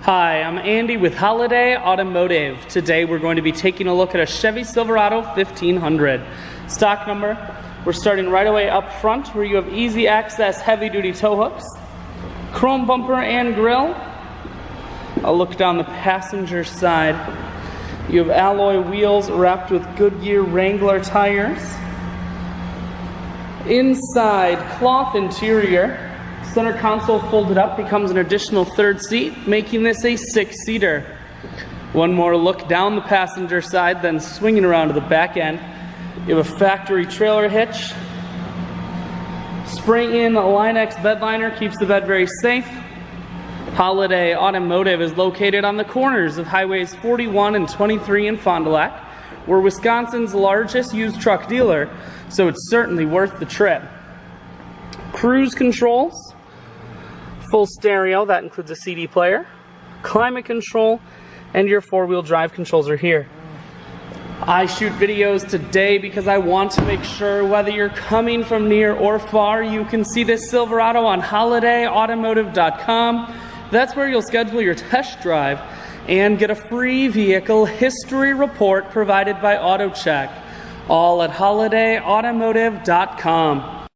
Hi, I'm Andy with Holiday Automotive. Today we're going to be taking a look at a Chevy Silverado 1500. Stock number, we're starting right away up front where you have easy access heavy-duty tow hooks, chrome bumper and grille. I'll look down the passenger side. You have alloy wheels wrapped with Goodyear Wrangler tires. Inside, cloth interior. Center console folded up becomes an additional third seat, making this a 6-seater. One more look down the passenger side, then swinging around to the back end. You have a factory trailer hitch. Spring-in Line-X bed liner keeps the bed very safe. Holiday Automotive is located on the corners of Highways 41 and 23 in Fond du Lac. We're Wisconsin's largest used truck dealer, so it's certainly worth the trip. Cruise controls, full stereo, that includes a CD player, climate control, and your four-wheel drive controls are here. I shoot videos today because I want to make sure whether you're coming from near or far, you can see this Silverado on holidayautomotive.com. That's where you'll schedule your test drive and get a free vehicle history report provided by AutoCheck, all at holidayautomotive.com.